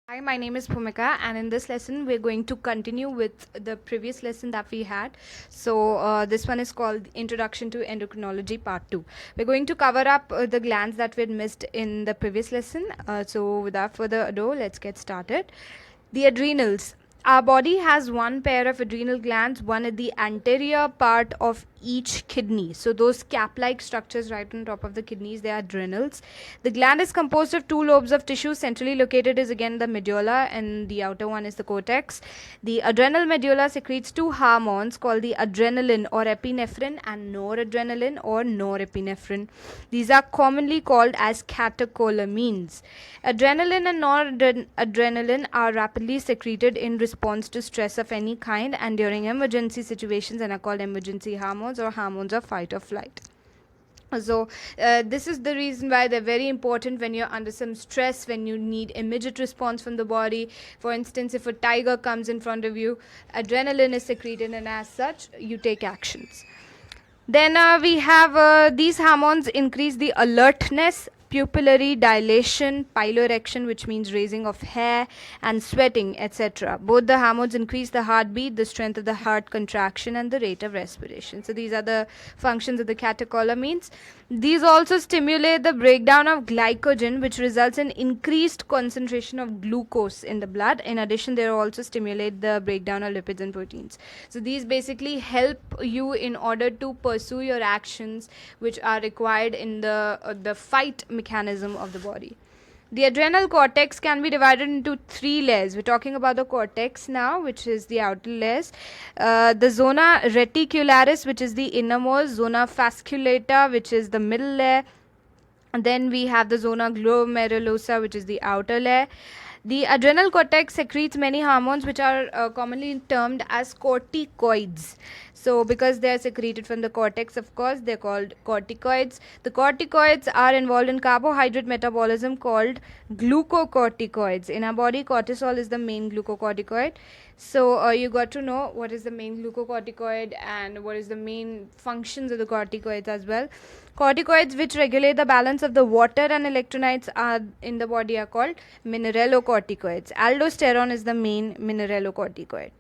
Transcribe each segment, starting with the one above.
Hi, my name is Bhumika, and in this lesson, we're going to continue with the previous lesson that we had. This one is called Introduction to Endocrinology Part 2. We're going to cover up the glands that we'd missed in the previous lesson. Without further ado, let's get started. The adrenals. Our body has one pair of adrenal glands, one at the anterior part of each kidney. So those cap-like structures right on top of the kidneys, they are adrenals. The gland is composed of two lobes of tissue. Centrally located is again the medulla, and the outer one is the cortex. The adrenal medulla secretes two hormones called the adrenaline or epinephrine and noradrenaline or norepinephrine. These are commonly called as catecholamines. Adrenaline and noradrenaline are rapidly secreted in response to stress of any kind and during emergency situations, and are called emergency hormones or hormones of fight or flight. This is the reason why they're very important when you're under some stress, when you need immediate response from the body. For instance, if a tiger comes in front of you, adrenaline is secreted, and as such, you take actions. Then we have these hormones increase the alertness, pupillary dilation, piloerection, which means raising of hair, and sweating, etc. Both the hormones increase the heartbeat, the strength of the heart contraction, and the rate of respiration. So these are the functions of the catecholamines. These also stimulate the breakdown of glycogen, which results in increased concentration of glucose in the blood. In addition, they also stimulate the breakdown of lipids and proteins. So these basically help you in order to pursue your actions which are required in the fight mechanism of the body. The adrenal cortex can be divided into three layers. We're talking about the cortex now, which is the outer layers. The zona reticularis, which is the innermost, zona fasciculata, which is the middle layer. And then we have the zona glomerulosa, which is the outer layer. The adrenal cortex secretes many hormones which are commonly termed as corticoids. So because they are secreted from the cortex, of course, they're called corticoids. The corticoids are involved in carbohydrate metabolism called glucocorticoids. In our body, cortisol is the main glucocorticoid. So you got to know what is the main glucocorticoid and what is the main functions of the corticoids as well. Corticoids which regulate the balance of the water and electrolytes are in the body are called mineralocorticoids. Aldosterone is the main mineralocorticoid.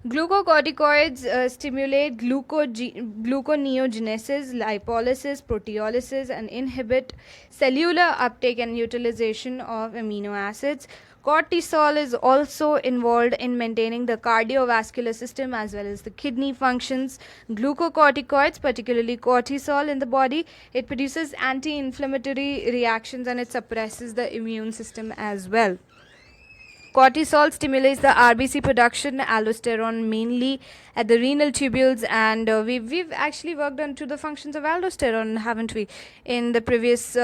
Glucocorticoids stimulate gluconeogenesis, lipolysis, proteolysis, and inhibit cellular uptake and utilization of amino acids. Cortisol is also involved in maintaining the cardiovascular system as well as the kidney functions. Glucocorticoids, particularly cortisol in the body, it produces anti-inflammatory reactions and it suppresses the immune system as well. Cortisol stimulates the RBC production, aldosterone mainly at the renal tubules, and we've actually worked on to the functions of aldosterone, haven't we, in the previous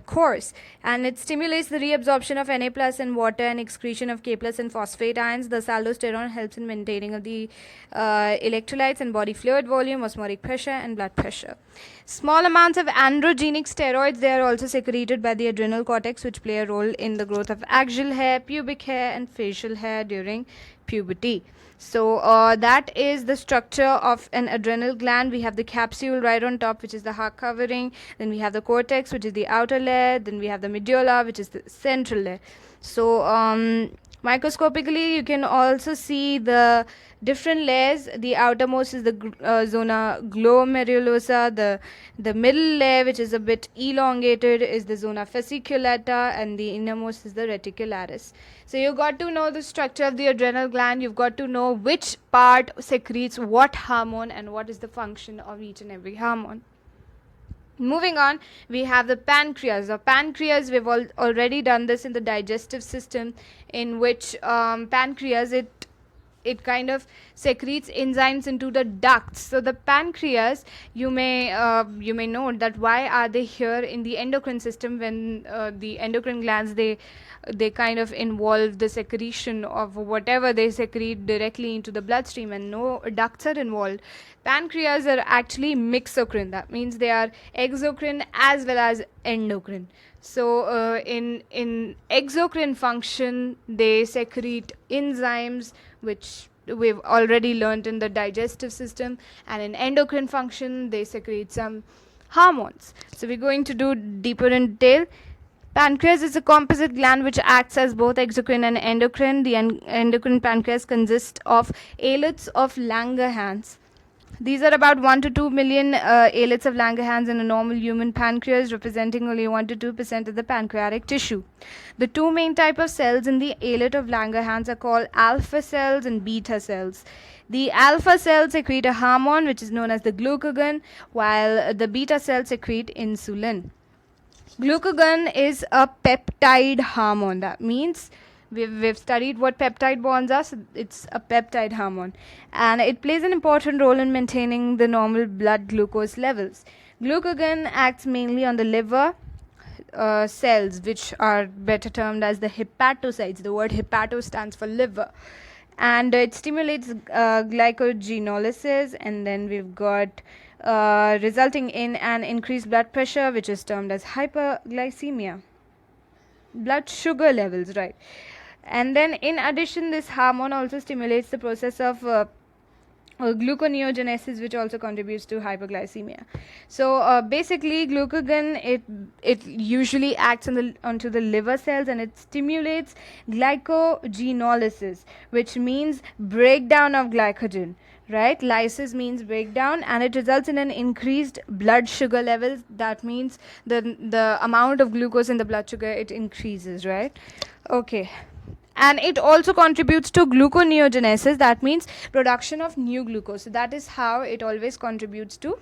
course. And it stimulates the reabsorption of Na plus in water and excretion of K plus and phosphate ions. Thus, aldosterone helps in maintaining of the electrolytes and body fluid volume, osmotic pressure, and blood pressure. Small amounts of androgenic steroids, they are also secreted by the adrenal cortex, which play a role in the growth of axial hair, pubic hair, and facial hair during puberty. So that is the structure of an adrenal gland. We have the capsule right on top, which is the heart covering. Then we have the cortex, which is the outer layer. Then we have the medulla, which is the central layer. So microscopically, you can also see the different layers. The outermost is the zona glomerulosa. The middle layer, which is a bit elongated, is the zona fasciculata, and the innermost is the reticularis. So you got to know the structure of the adrenal gland. You've got to know which part secretes what hormone and what is the function of each and every hormone. Moving on, we have the pancreas. The pancreas, we've already done this in the digestive system, in which pancreas, it kind of secretes enzymes into the ducts. So the pancreas, you may note that why are they here in the endocrine system when the endocrine glands, they kind of involve the secretion of whatever they secrete directly into the bloodstream, and no ducts are involved. Pancreas are actually mixocrine. That means they are exocrine as well as endocrine. So in exocrine function, they secrete enzymes, which we've already learned in the digestive system, and in endocrine function, they secrete some hormones. So we're going to do deeper in detail. Pancreas is a composite gland which acts as both exocrine and endocrine. The endocrine pancreas consists of islets of Langerhans. These are about 1 to 2 million islets of Langerhans in a normal human pancreas, representing only 1 to 2% of the pancreatic tissue. The two main types of cells in the islet of Langerhans are called alpha cells and beta cells. The alpha cells secrete a hormone which is known as the glucagon, while the beta cells secrete insulin. Glucagon is a peptide hormone. That means we've studied what peptide bonds are, so it's a peptide hormone, and it plays an important role in maintaining the normal blood glucose levels. Glucagon acts mainly on the liver cells, which are better termed as the hepatocytes. The word hepato stands for liver, and it stimulates glycogenolysis, and then we've got resulting in an increased blood pressure, which is termed as hyperglycemia. Blood sugar levels, right? And then in addition, this hormone also stimulates the process of gluconeogenesis, which also contributes to hyperglycemia. So basically, glucagon it usually acts onto the liver cells, and it stimulates glycogenolysis, which means breakdown of glycogen. Right, lysis means breakdown, and it results in an increased blood sugar levels. That means the amount of glucose in the blood sugar, it increases, right? Okay. And it also contributes to gluconeogenesis. That means production of new glucose. So that is how it always contributes to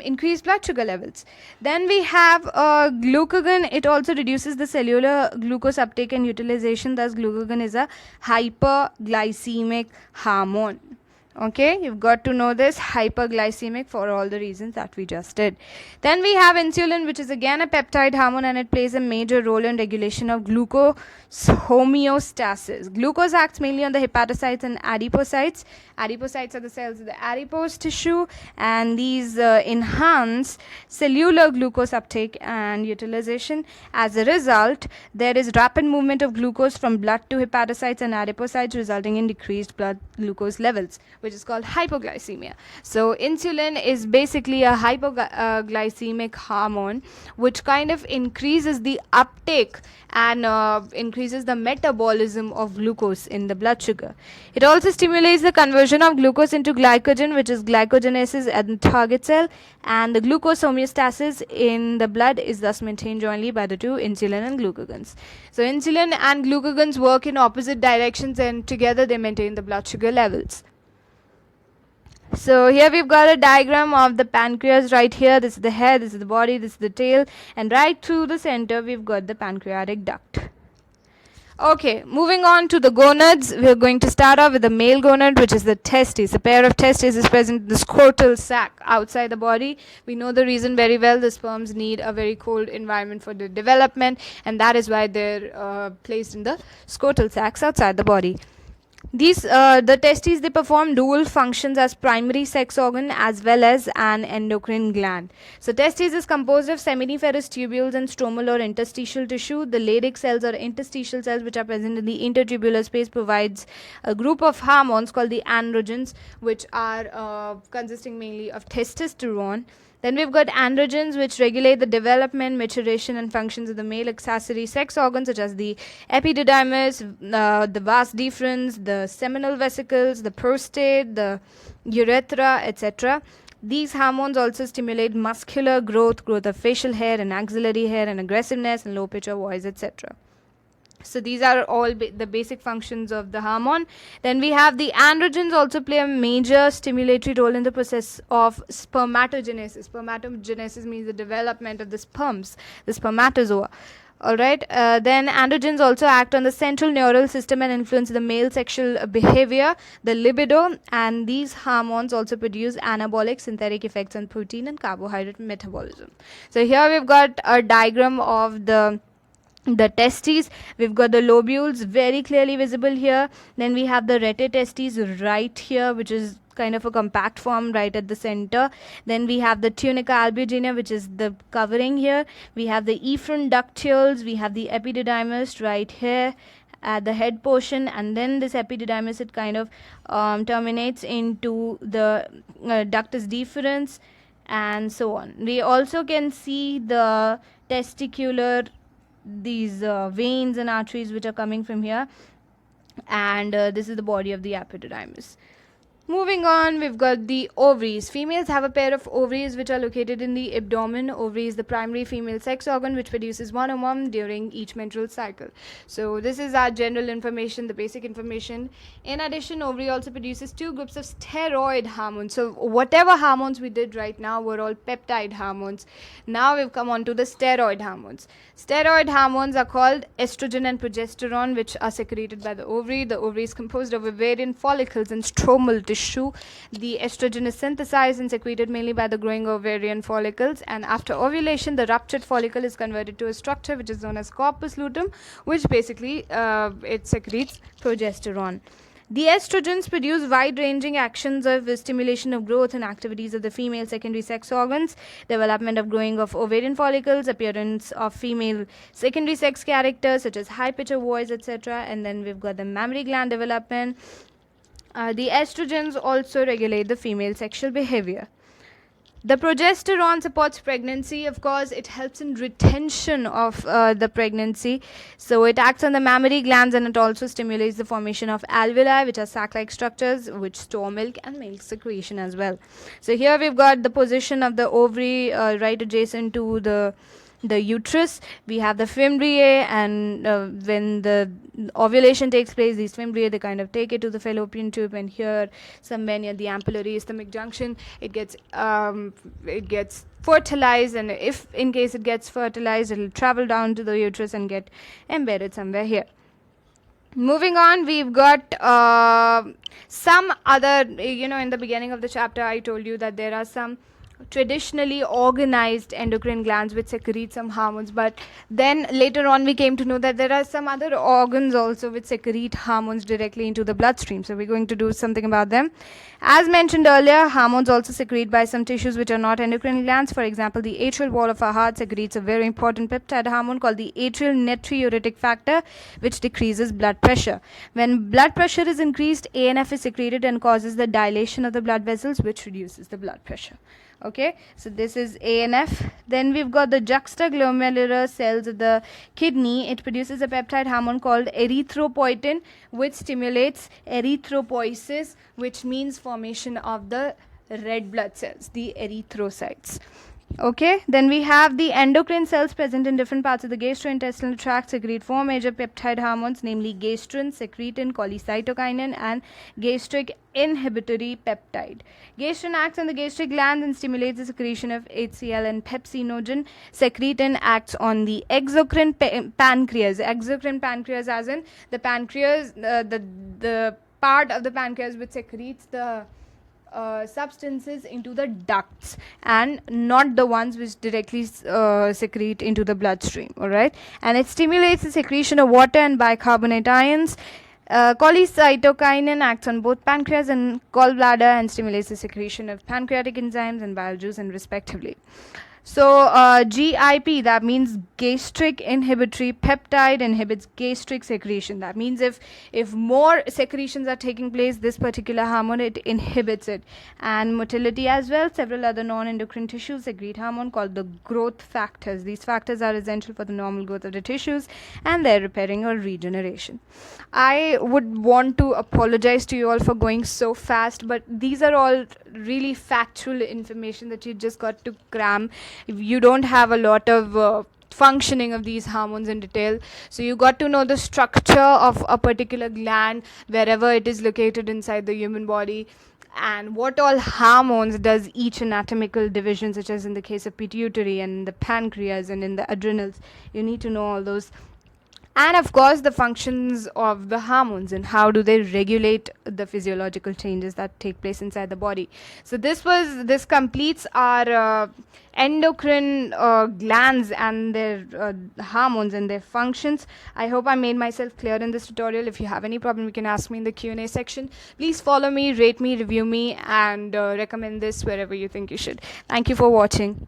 increased blood sugar levels. Then we have glucagon. It also reduces the cellular glucose uptake and utilization. Thus, glucagon is a hyperglycemic hormone. Okay, you've got to know this, hyperglycemic, for all the reasons that we just did. Then we have insulin, which is again a peptide hormone, and it plays a major role in regulation of glucose homeostasis. Glucose acts mainly on the hepatocytes and adipocytes. Adipocytes are the cells of the adipose tissue, and these enhance cellular glucose uptake and utilization. As a result, there is rapid movement of glucose from blood to hepatocytes and adipocytes, resulting in decreased blood glucose levels, which is called hypoglycemia. So insulin is basically a hypoglycemic hormone which kind of increases the uptake and increases the metabolism of glucose in the blood sugar. It also stimulates the conversion of glucose into glycogen, which is glycogenesis at the target cell, and the glucose homeostasis in the blood is thus maintained jointly by the two, insulin and glucagons. So insulin and glucagons work in opposite directions, and together they maintain the blood sugar levels. So here we've got a diagram of the pancreas right here. This is the head, this is the body, this is the tail, and right through the center we've got the pancreatic duct. Okay, moving on to the gonads. We're going to start off with the male gonad, which is the testes. A pair of testes is present in the scrotal sac outside the body. We know the reason very well. The sperms need a very cold environment for their development, and that is why they're placed in the scrotal sacs outside the body. These the testes, they perform dual functions as primary sex organ as well as an endocrine gland. So testes is composed of seminiferous tubules and stromal or interstitial tissue. The Leydig cells or interstitial cells which are present in the intertubular space provides a group of hormones called the androgens, which are consisting mainly of testosterone. Then we've got androgens, which regulate the development, maturation, and functions of the male accessory sex organs, such as the epididymis, the vas deferens, the seminal vesicles, the prostate, the urethra, etc. These hormones also stimulate muscular growth of facial hair and axillary hair, and aggressiveness and low pitch of voice, etc. So these are all the basic functions of the hormone. Then we have the androgens also play a major stimulatory role in the process of spermatogenesis. Spermatogenesis means the development of the sperms, the spermatozoa. Alright, then androgens also act on the central neural system and influence the male sexual behavior, the libido, and these hormones also produce anabolic synthetic effects on protein and carbohydrate metabolism. So here we've got a diagram of the testes. We've got the lobules very clearly visible here. Then we have the rete testes right here, which is kind of a compact form right at the center. Then we have the tunica albuginea, which is the covering here. We have the efferent ductules. We have the epididymis right here at the head portion, and then this epididymis, it kind of terminates into the ductus deferens, and so on. We also can see the testicular, these veins and arteries which are coming from here, and this is the body of the epididymis. Moving on, we've got the ovaries. Females have a pair of ovaries which are located in the abdomen. Ovary is the primary female sex organ which produces one ovum during each menstrual cycle. So this is our general information, the basic information. In addition, ovary also produces two groups of steroid hormones. So whatever hormones we did right now were all peptide hormones. Now we've come on to the steroid hormones. Steroid hormones are called estrogen and progesterone, which are secreted by the ovary. The ovary is composed of ovarian follicles and stromal tissue. The estrogen is synthesized and secreted mainly by the growing ovarian follicles, and after ovulation the ruptured follicle is converted to a structure which is known as corpus luteum, which basically it secretes progesterone. The estrogens produce wide-ranging actions of stimulation of growth and activities of the female secondary sex organs, development of growing of ovarian follicles, appearance of female secondary sex characters such as high pitch of voice, etc. And then we've got the mammary gland development. The estrogens also regulate the female sexual behavior. The progesterone supports pregnancy. Of course, it helps in retention of the pregnancy. So it acts on the mammary glands, and it also stimulates the formation of alveoli, which are sac-like structures which store milk and milk secretion as well. So here we've got the position of the ovary right adjacent to the uterus. We have the fimbriae, and when the ovulation takes place, these fimbriae, they kind of take it to the fallopian tube, and here somewhere near the ampullary stomach junction it gets fertilized, and if in case it gets fertilized, it will travel down to the uterus and get embedded somewhere here. Moving on, we've got some other, in the beginning of the chapter I told you that there are some traditionally organized endocrine glands which secrete some hormones, but then later on we came to know that there are some other organs also which secrete hormones directly into the bloodstream. So we're going to do something about them. As mentioned earlier, hormones also secrete by some tissues which are not endocrine glands. For example, the atrial wall of our heart secretes a very important peptide hormone called the atrial natriuretic factor, which decreases blood pressure. When blood pressure is increased, ANF is secreted and causes the dilation of the blood vessels, which reduces the blood pressure. Okay, so this is ANF. Then we've got the juxtaglomerular cells of the kidney. It produces a peptide hormone called erythropoietin, which stimulates erythropoiesis, which means formation of the red blood cells, the erythrocytes. Okay, then we have the endocrine cells present in different parts of the gastrointestinal tract secrete four major peptide hormones, namely gastrin, secretin, cholecytokinin, and gastric inhibitory peptide. Gastrin acts on the gastric glands and stimulates the secretion of HCl and pepsinogen. Secretin acts on the exocrine pancreas. Exocrine pancreas as in the pancreas, the part of the pancreas which secretes the substances into the ducts, and not the ones which directly secrete into the bloodstream. Alright, and it stimulates the secretion of water and bicarbonate ions. Cholecytokinin acts on both pancreas and gallbladder and stimulates the secretion of pancreatic enzymes and bile juice, and respectively. So GIP, that means gastric inhibitory peptide, inhibits gastric secretion. That means if more secretions are taking place, this particular hormone, it inhibits it. And motility as well. Several other non-endocrine tissues secrete hormone called the growth factors. These factors are essential for the normal growth of the tissues and their repairing or regeneration. I would want to apologize to you all for going so fast, but these are all really factual information that you just got to cram. If you don't have a lot of functioning of these hormones in detail, so you got to know the structure of a particular gland wherever it is located inside the human body, and what all hormones does each anatomical division, such as in the case of pituitary and the pancreas and in the adrenals. You need to know all those. And of course the functions of the hormones and how do they regulate the physiological changes that take place inside the body. So this completes our endocrine glands and their hormones and their functions. I hope I made myself clear in this tutorial. If you have any problem, you can ask me in the Q&A section. Please follow me, rate me, review me, and recommend this wherever you think you should. Thank you for watching.